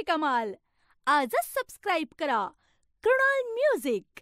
कमाल. आजच सबस्क्राईब करा कृणाल म्युझिक.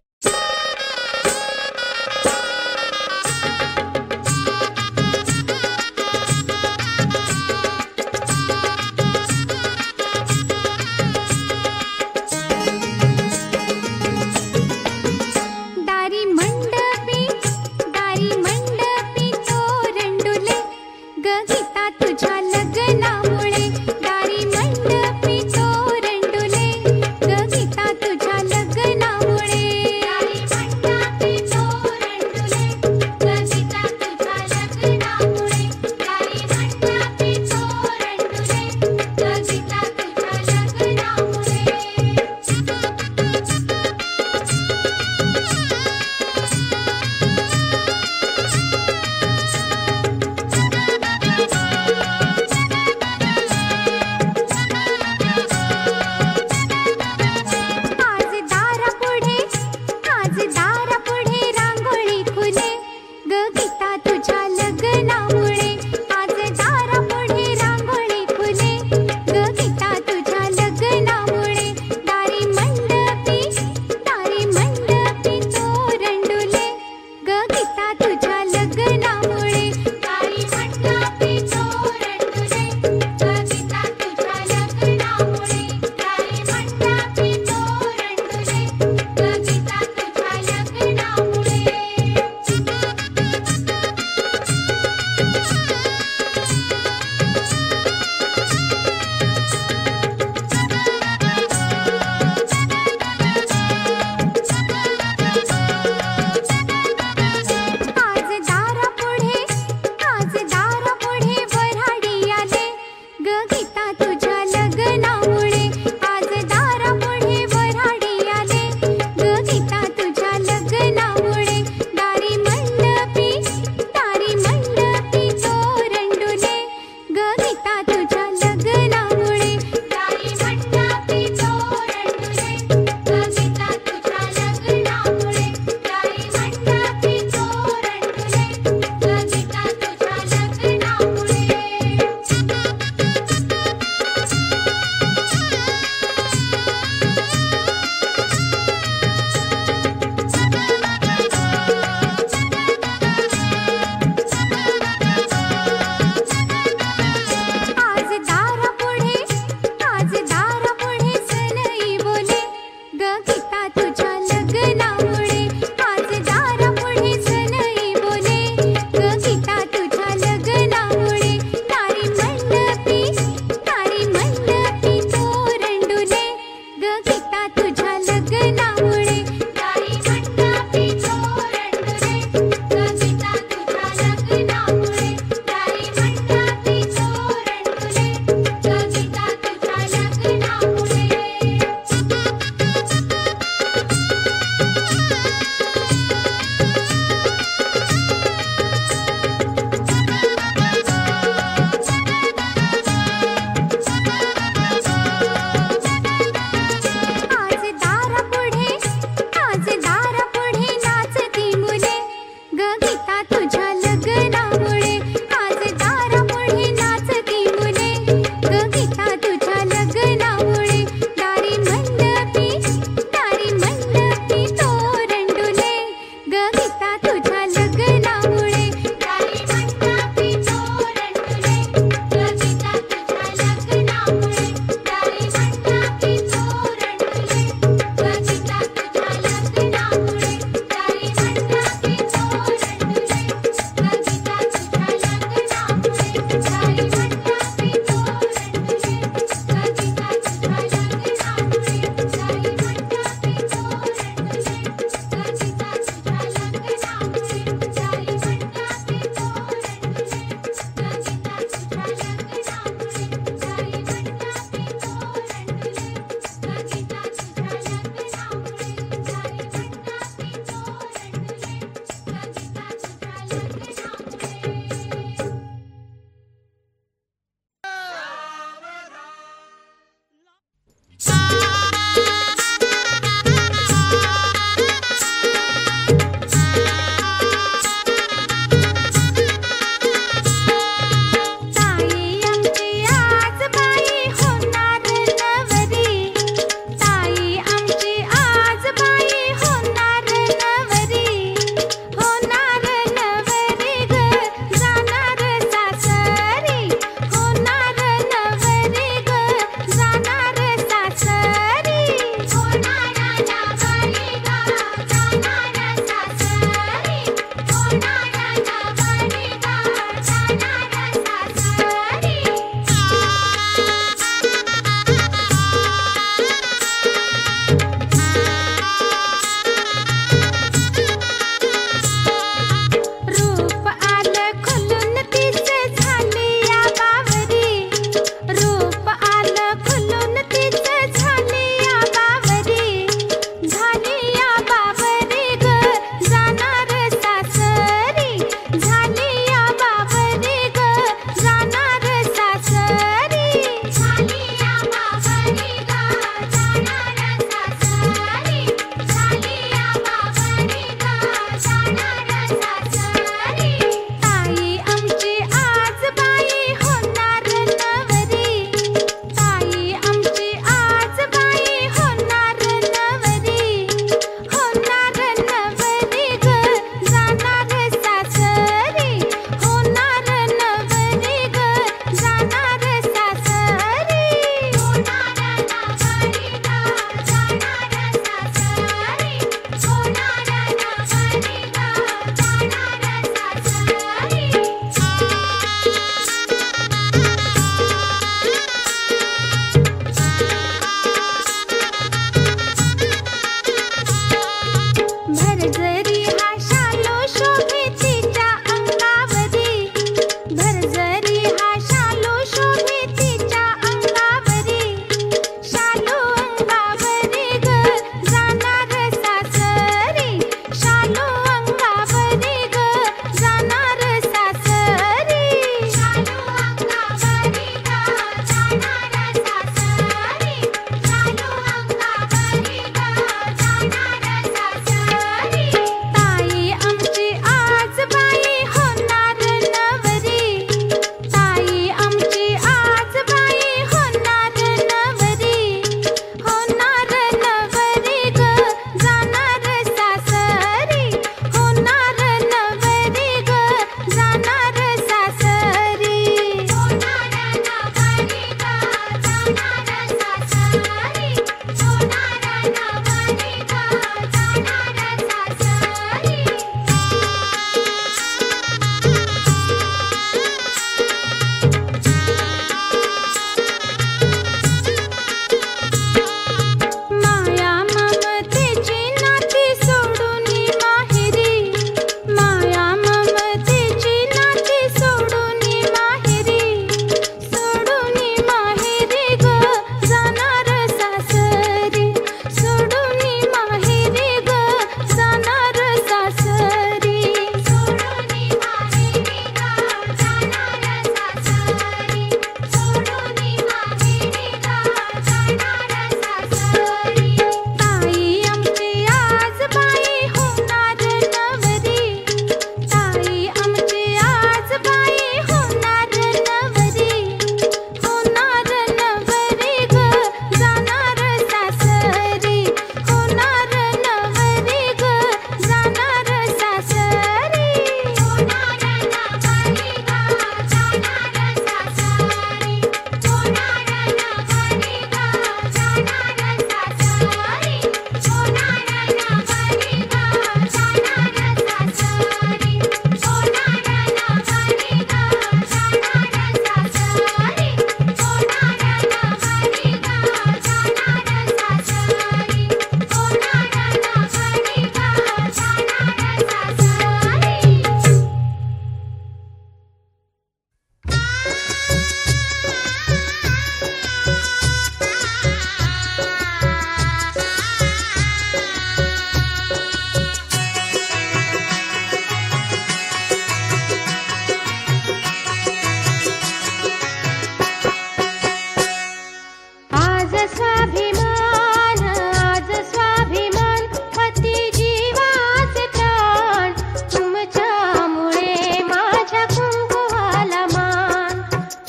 स्वाभिमान, आज स्वाभिमान, पती जीवाचे प्राण, तुमच्यामुळे माझ्या कुंकुवाला मान,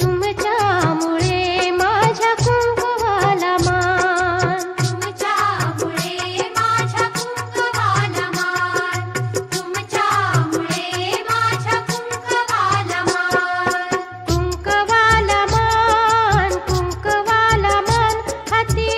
तुमच्यामुळे माझ्या कुंकुवाला मान, तुमच्यामुळे माझ्या कुंकुवाला मान, तुमच्यामुळे माझ्या कुंकुवाला मान, कुंकवाला मान, कुंकवाला मान, हाती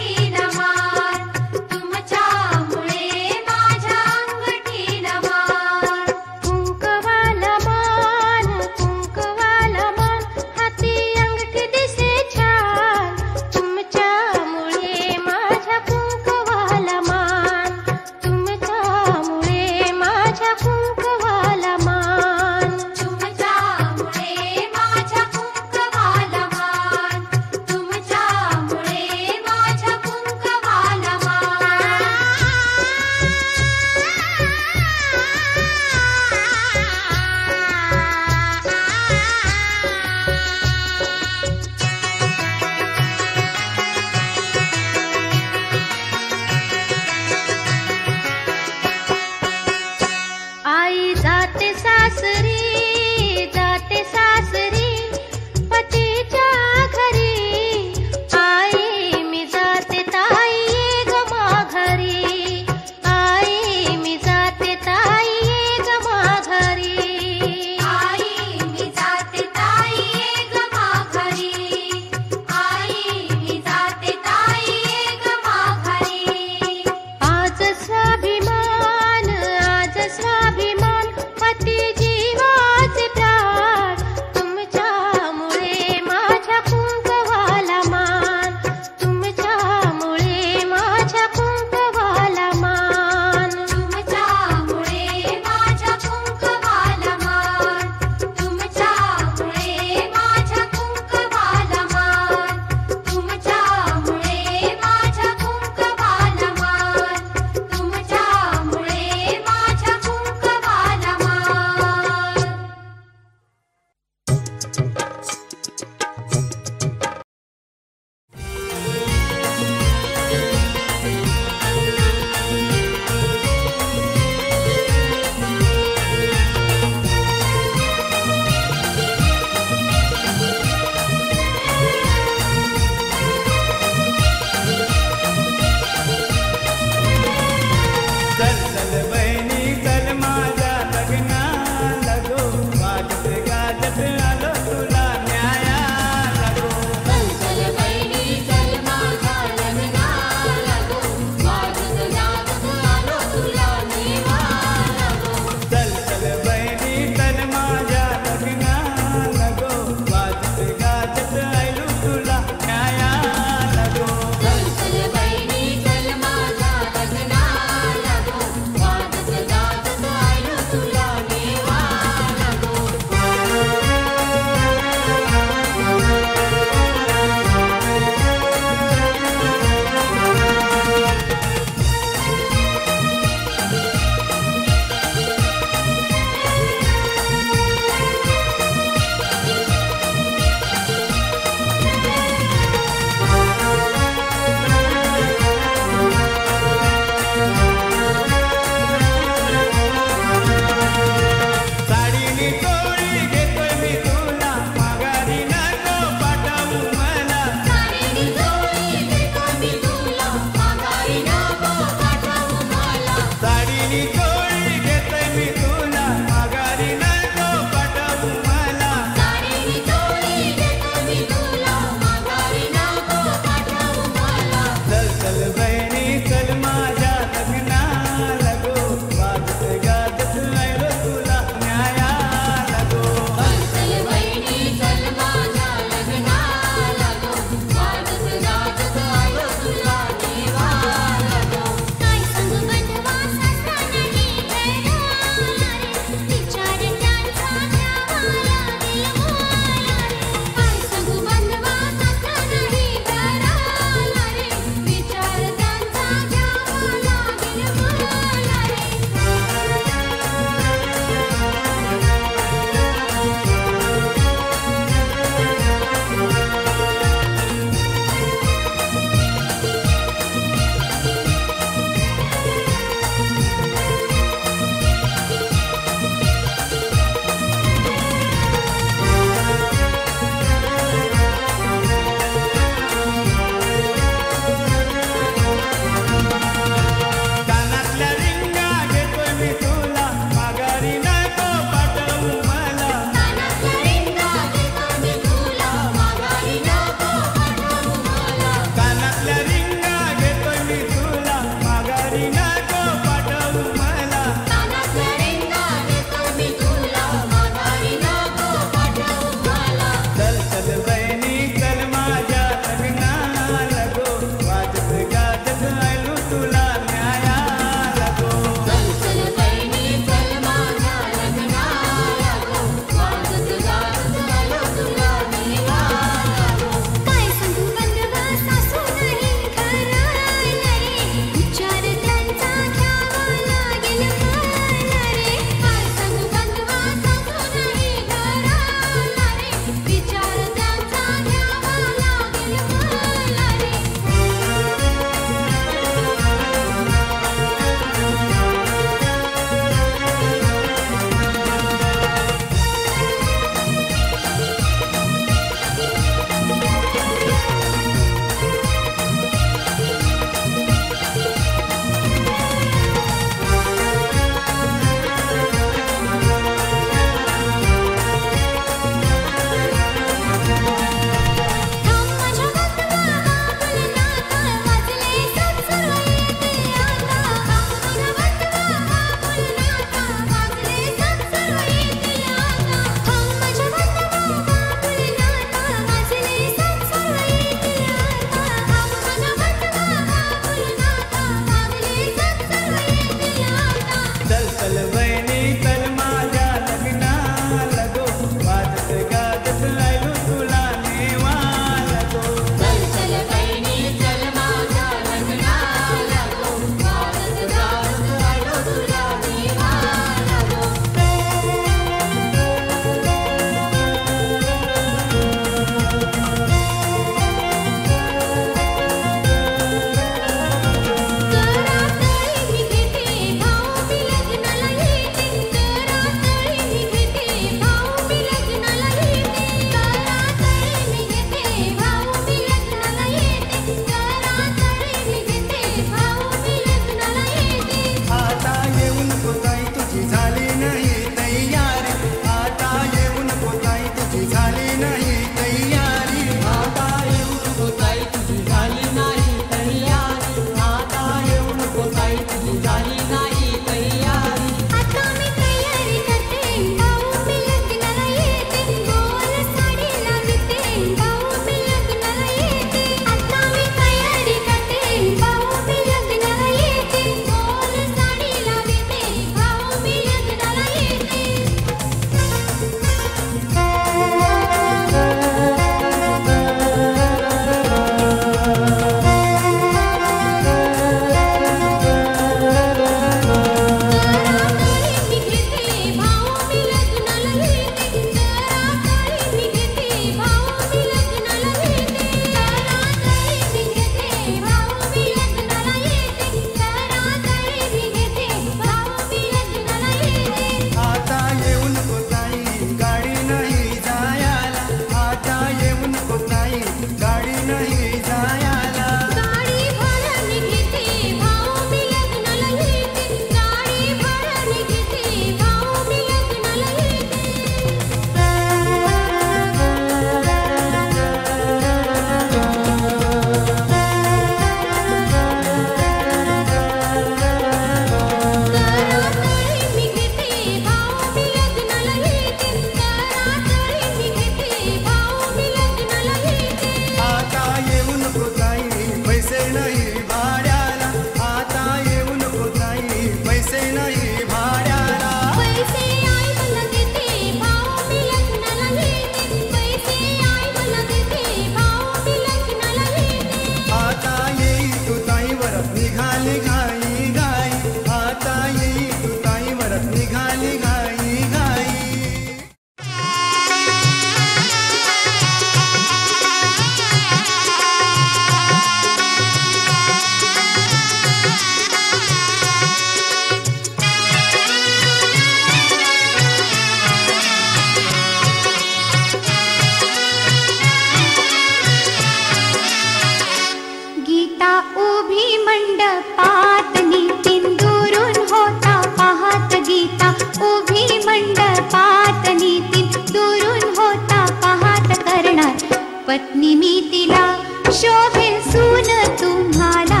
पत्नी मी तिला शोभेल सून तुम्हाला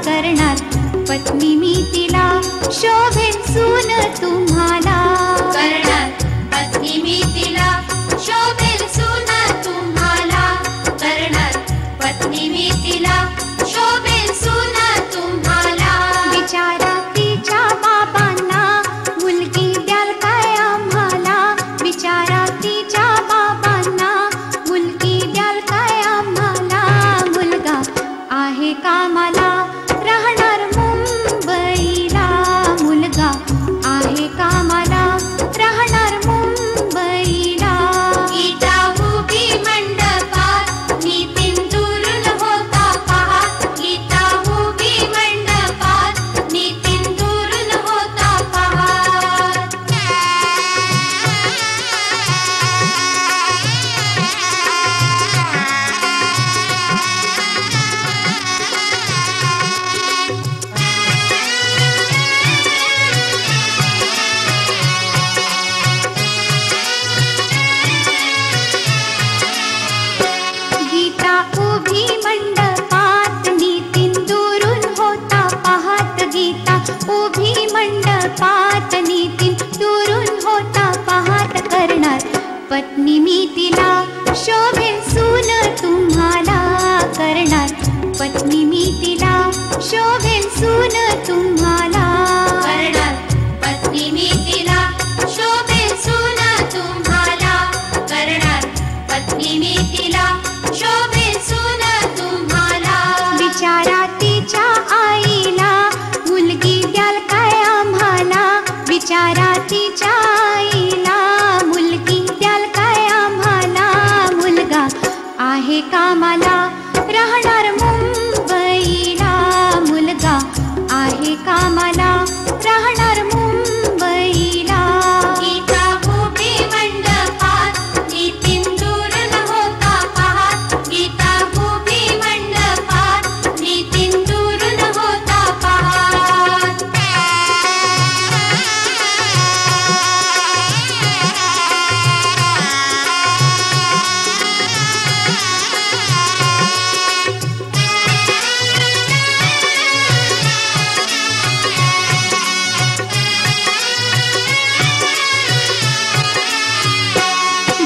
करणार. पत्नी मी तिला शोभेल सून तुम्हाला करणार. पत्नी मी तिला शोभेल सून तुम्हाला करणार. पत्नी मी तिला शोभेल सून तुम्हाला. विचारा तिच्या बाबांना मुलगी द्याल काय आम्हाला. विचारा तिच्या बाबांना मुलगी द्याल काय आम्हाला. मुलगा आहे कामाला राहणार मुंबईला. मुलगा आहे कामाला राहणार मुंबईला. गीता उभी मंडपात नितीन दुरून होता पाहात. गीता उभी मंडपात नितीन दुरून होता पाहात. गीता उभी मंडपात नितीन दुरून होता पाहत. गीता उभी मंडपात नितीन दुरून होता पाहत. करणार पत्नी मी तिला शोभेल सून तुम्हाला करणार. पत्नी मी तिला शोभेल सून तुम्हाला करणार. पत्नी मी तिला शोभेल सून तुम्हाला करणार. पत्नी मी तिला शोभेल सून तुम्हाला. विचारा तिच्या आईला मुलगी द्याल काय आम्हाला. विचारा तिच्या आईला मुलगी द्याल काय आम्हाला. मुलगा आहे कामाला राहणार मुंबईला. मुलगा आहे कामाला राहणार मुंबईला. गीता उभी मंडपात नितीन दुरून होता पाहात. गीता उभी मंडपात नितीन दुरून होता पाहात.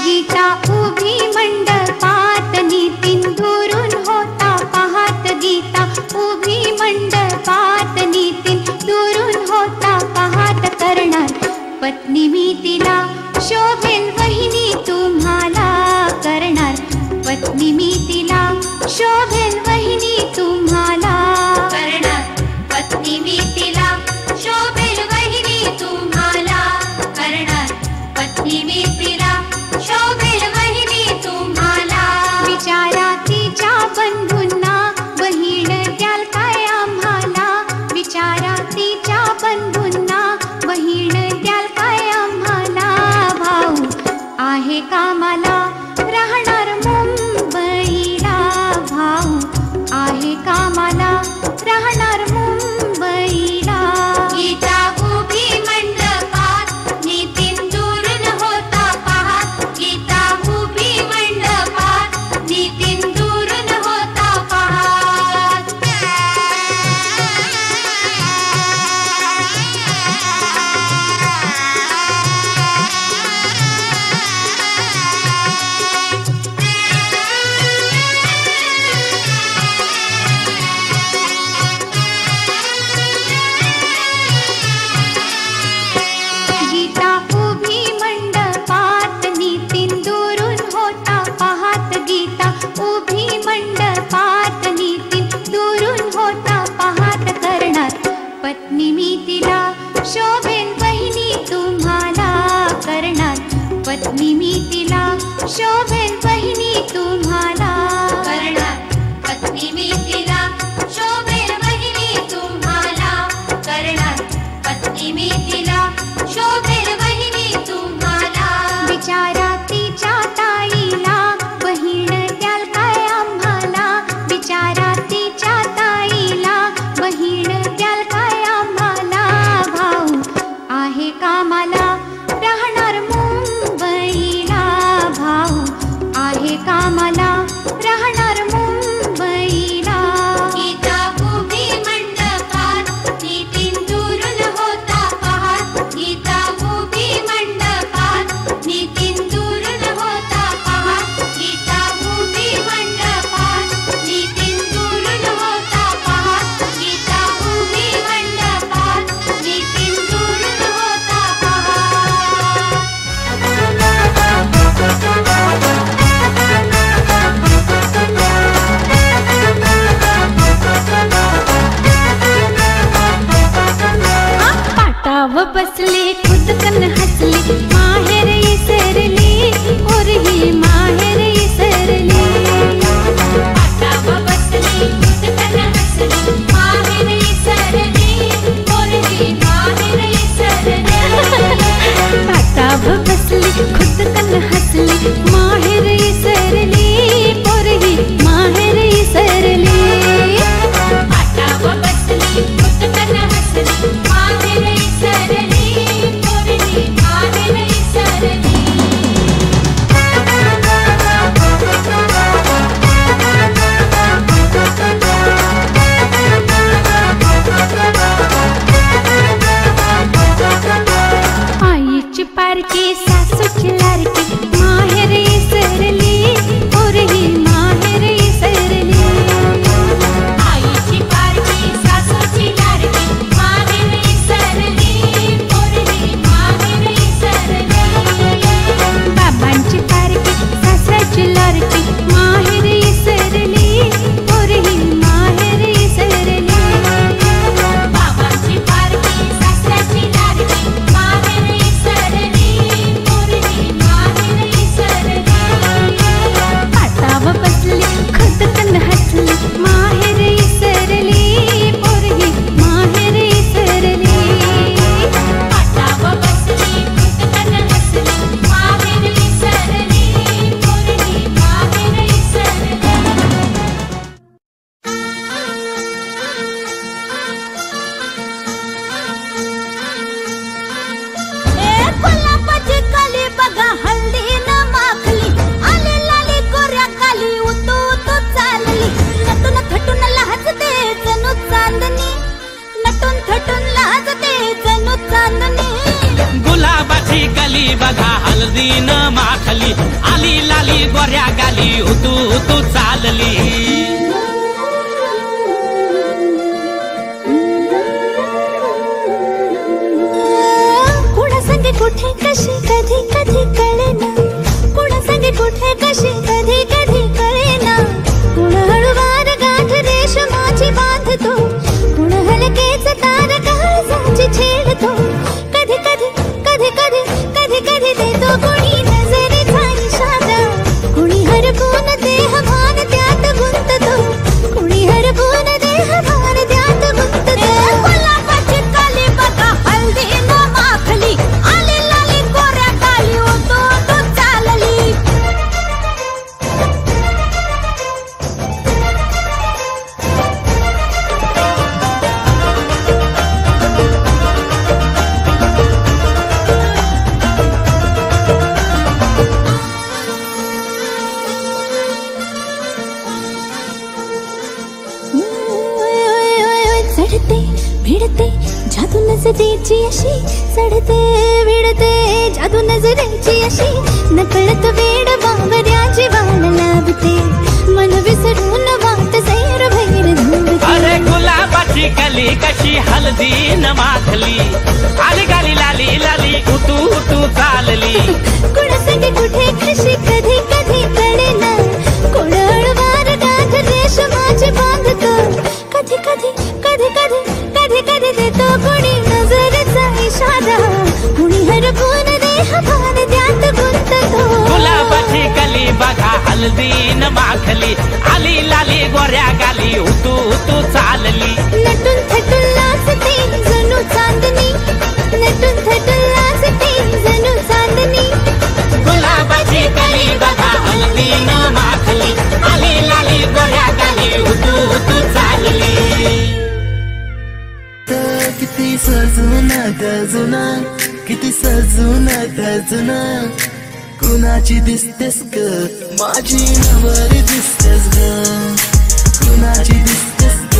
गीता उभी मंडपात नितीन दुरून होता पाहत. गीता उभी मंडपात नितीन दुरून होता पाहत. करणार पत्नी मी तिला शोभेल वहिनी तुम्हाला करणार. पत्नी मी तिला शोभेल वहिनी तुम्हाला करणार. पत्नी मी तिला शोभेल वहिनी तुम्हाला करणार. पत्नी मी तिला शोभेल वहिनी तुम्हाला. विचारा तिच्या बंधूंना बहीण द्याल काय आम्हाला. विचारा तिच्या बंधूंना बहीण द्याल काय आम्हाला. भाऊ आहे कामाला राहणार मुंबईला. भाऊ आहे कामाला राहणार मुंबईला. गीता उभी मंडपात नितीन दुरून होता पाहात. गीता उभी मंडपात नितीन दुरून होता पाहात. गीता उभी मंडपात नितीन दुरून होता पाहत. गीता उभी मंडपात नितीन दुरून होता पाहत. करणार पत्नी मी तिला शोभेल वहिनी तुम्हाला करणार. पत्नी मी तिला शोभेल वहिनी तुम्हाला करणार. पत्नी मी तिला शोभेल वहिनी तुम्हाला करणार. पत्नी मी तिला शोभेल वहिनी तुम्हाला. विचारा तिच्या ताईला बहीण द्याल काय आम्हाला. विचारा तिच्या ताईला बहीण द्याल काय आम्हाला. भाऊ आहे कामाला राहणार मुंबईला. भाऊ आम्हाला राहणार मुंबईला. गीता उभी मंडपात नितीन दुरून होता पाहत. गीता उभी मंडपात नितीन दुरून होता पाहत. गीता उभी मंडपात नितीन दुरून होता पाहत. गीता उभी मंडपात नितीन दुरून होता पाहत. पाटाव बसले खुदकन हसले माहेर इसरली और ही माहेर इसरली. पाटाव बसली खुदकन हसली माहेर इसरली और ही माहेर इसरली. पाटाव बसली खुदकन हसली माहेर इसरली और ही माहेर इसरली. पाटाव बसली खुदकन हसली माहेर इसरली और ही माहेर इसरली. आईची पारखी सासूची लाडकी माहेर इसरली और ही माहेर इसरली. आईची पारखी सासूची लाडकी माहेर इसरली और ही माहेर इसरली. बाबांची पारखी सासऱ्याची लाडकी माहेर इसरली और ही माहेर इसरली. बाबांची पारखी सासऱ्याची लाडकी माहेर इसरली और ही माहेर इसरली. पाटाव बसली खुदकन हसली माहेर इसरली और ही माहेर इसरली. पाटाव बसली खुदकन हसली माहेर इसरली और ही माहेर इसरली. गुलाबाची कली बघा हल्दी न माखली. आली लाली गोऱ्या काली उतू उतू चालली. नटून थटून लाजते जणू चांदणी. नटून थटून लाजते जणू चांदणी. गुलाबाची कली बघा हळदी न माखली. आली लाली गोऱ्या गाली उतू उतू चालली. कुणासंगे कुठे कशी कधी कधी कळेना. कुणासंगे कुठे कशी कधी कधी कळेना. कुण हळूवार गाठ रेशमाची बांधतो. कुण हलकेच तार काळजाची छेडतो. कधी कधी कधी कधी कधी कधी देतो कोणी नजरेचा इशारा. कुणी हरपून देह भान त्यात गुंततो. कुणी हरपून देह भान त्यात गुंततो. गुलाबाची कली बघा हल्दी न माखली. आली लाली गोऱ्या काली उतू उतू चालली. चढते भिडते जादू नजरेची अशी. चढते भिडते जादू नजरेची अशी. नकळत वेड बावऱ्या जीवाला लाभते. मन विसरून वाट सैर भैर धुंदते. अरे गुलाबाची कली कशी हळदी न माखली. आली गाली लाली लाली उतू उतू चालली. कुणासंगे कुठे कशी कधी कधी कळेना. कोण हळूवार गाठ रेशमाची बांधतो. कधी कधी कधी कधी कधी कधी देतो कोणी नजरेचा इशारा. कुणी हरपून देह भान त्यात गुंततो. गुलाबाची कली बघा हळदी न माखली. आली लाली गोऱ्या गाली उतू उतू चालली. नटून थटून लाजते जणू चांदणी. नटून थटून लाजते जणू चांदणी. गुलाबाची कली बघा हळदी न माखली. आली लाली गोऱ्या गाली उतू उतू चालली. किती सजून गजुना. किती सजून गजुना. कुणाची दिसतेस ग माझी नवरी दिसतेस ग कुणाची दिसतेस ग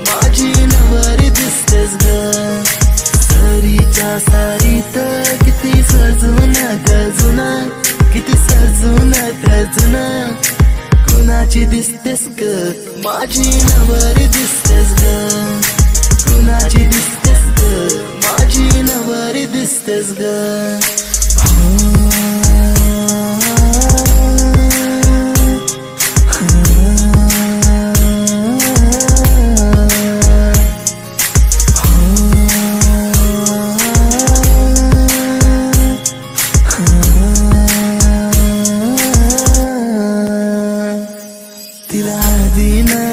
माझी नवरी दिसतेस ग सरीच्या सारीत किती सजून गजुना किती सजून गजुना कुणाची दिसतेस ग माझी नवरी दिसतेस ग कुणाची दिसतेस ग माझी नवरी दिसतेस ग तिला हळदीनं